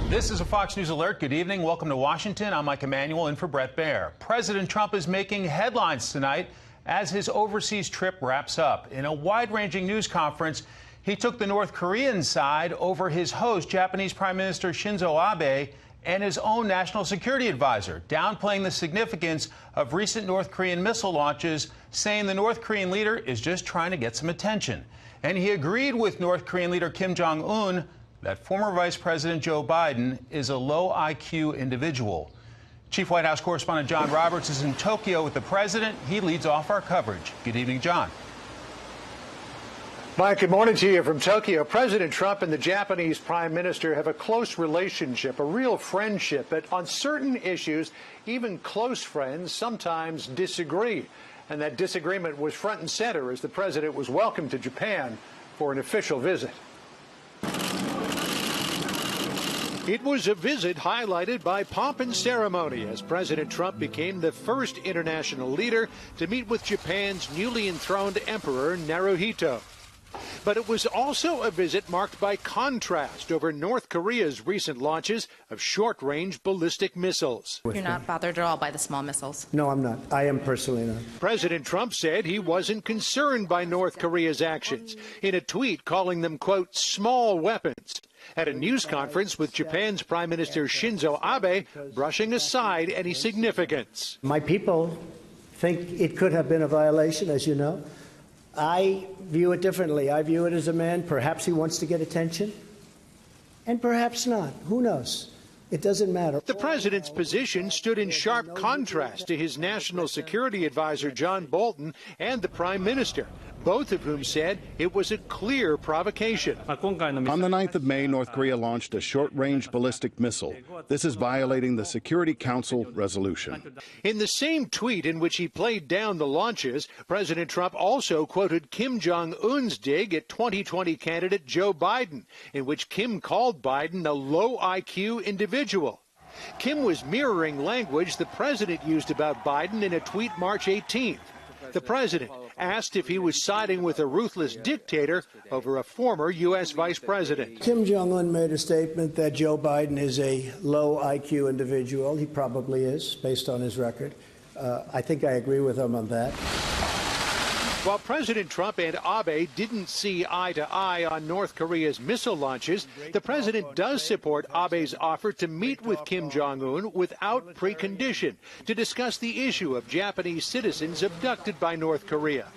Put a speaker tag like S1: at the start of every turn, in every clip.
S1: This is a Fox News Alert. Good evening. Welcome to Washington. I'm Mike Emanuel in for Brett Baer. President Trump is making headlines tonight as his overseas trip wraps up. In a wide-ranging news conference, he took the North Korean side over his host, Japanese Prime Minister Shinzo Abe, and his own national security advisor, downplaying the significance of recent North Korean missile launches, saying the North Korean leader is just trying to get some attention. And he agreed with North Korean leader Kim Jong-un that former Vice President Joe Biden is a low IQ individual. Chief White House correspondent John Roberts is in Tokyo with the president. He leads off our coverage. Good evening, John.
S2: Mike, good morning to you from Tokyo. President Trump and the Japanese Prime Minister have a close relationship, a real friendship, but on certain issues, even close friends sometimes disagree. And that disagreement was front and center as the president was welcomed to Japan for an official visit. It was a visit highlighted by pomp and ceremony as President Trump became the first international leader to meet with Japan's newly enthroned Emperor Naruhito. But it was also a visit marked by contrast over North Korea's recent launches of short-range ballistic missiles.
S3: You're not bothered at all by the small missiles?
S4: No, I'm not. I am personally not.
S2: President Trump said he wasn't concerned by North Korea's actions, in a tweet calling them, quote, small weapons. At a news conference with Japan's Prime Minister Shinzo Abe, brushing aside any significance.
S4: My people think it could have been a violation, as you know. I view it differently. I view it as a man, perhaps he wants to get attention, and perhaps not. Who knows? It doesn't matter.
S2: The president's position stood in sharp contrast to his national security advisor, John Bolton, and the prime minister, both of whom said it was a clear provocation.
S5: On the 9th of May, North Korea launched a short-range ballistic missile. This is violating the Security Council resolution.
S2: In the same tweet in which he played down the launches, President Trump also quoted Kim Jong-un's dig at 2020 candidate Joe Biden, in which Kim called Biden a low IQ individual. Kim was mirroring language the president used about Biden in a tweet March 18th. The president asked if he was siding with a ruthless dictator over a former U.S. vice president.
S4: Kim Jong-un made a statement that Joe Biden is a low IQ individual. He probably is, based on his record. I think I agree with him on that.
S2: While President Trump and Abe didn't see eye to eye on North Korea's missile launches, the president does support Abe's offer to meet with Kim Jong-un without precondition to discuss the issue of Japanese citizens abducted by North Korea.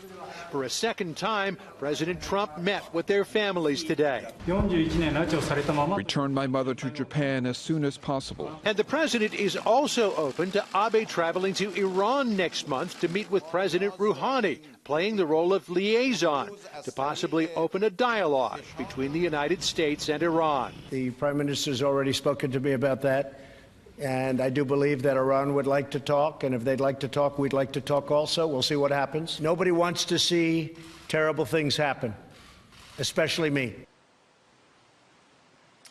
S2: For a second time, President Trump met with their families today.
S6: Return my mother to Japan as soon as possible.
S2: And the president is also open to Abe traveling to Iran next month to meet with President Rouhani, playing the role of liaison to possibly open a dialogue between the United States and Iran.
S4: The prime minister's already spoken to me about that. And I do believe that Iran would like to talk, and if they'd like to talk, we'd like to talk also. We'll see what happens. Nobody wants to see terrible things happen, especially me.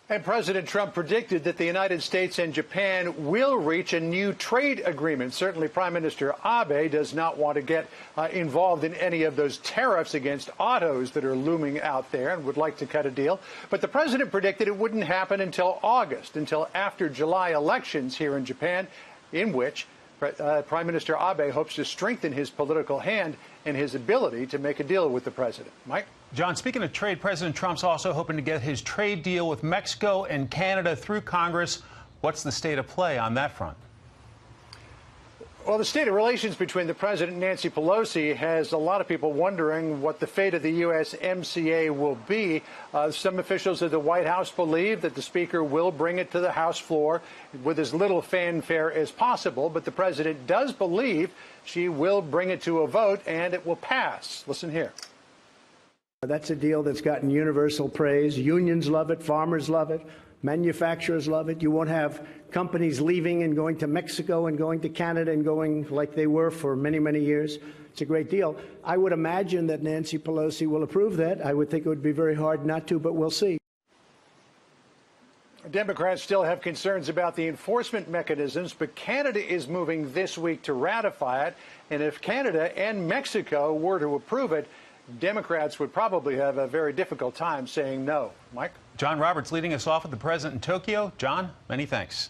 S2: And President Trump predicted that the United States and Japan will reach a new trade agreement. Certainly, Prime Minister Abe does not want to get involved in any of those tariffs against autos that are looming out there and would like to cut a deal. But the president predicted it wouldn't happen until August, until after July elections here in Japan, in which Prime Minister Abe hopes to strengthen his political hand and his ability to make a deal with the president. Mike?
S1: John, speaking of trade, President Trump's also hoping to get his trade deal with Mexico and Canada through Congress. What's the state of play on that front?
S2: Well, the state of relations between the president and Nancy Pelosi has a lot of people wondering what the fate of the USMCA will be. Some officials of the White House believe that the speaker will bring it to the House floor with as little fanfare as possible, but the president does believe she will bring it to a vote and it will pass. Listen here.
S4: That's a deal that's gotten universal praise. Unions love it. Farmers love it. Manufacturers love it. You won't have companies leaving and going to Mexico and going to Canada and going like they were for many, many years. It's a great deal. I would imagine that Nancy Pelosi will approve that. I would think it would be very hard not to, but we'll see.
S2: Democrats still have concerns about the enforcement mechanisms, but Canada is moving this week to ratify it. And if Canada and Mexico were to approve it, Democrats would probably have a very difficult time saying no. Mike?
S1: John Roberts leading us off with the president in Tokyo. John, many thanks.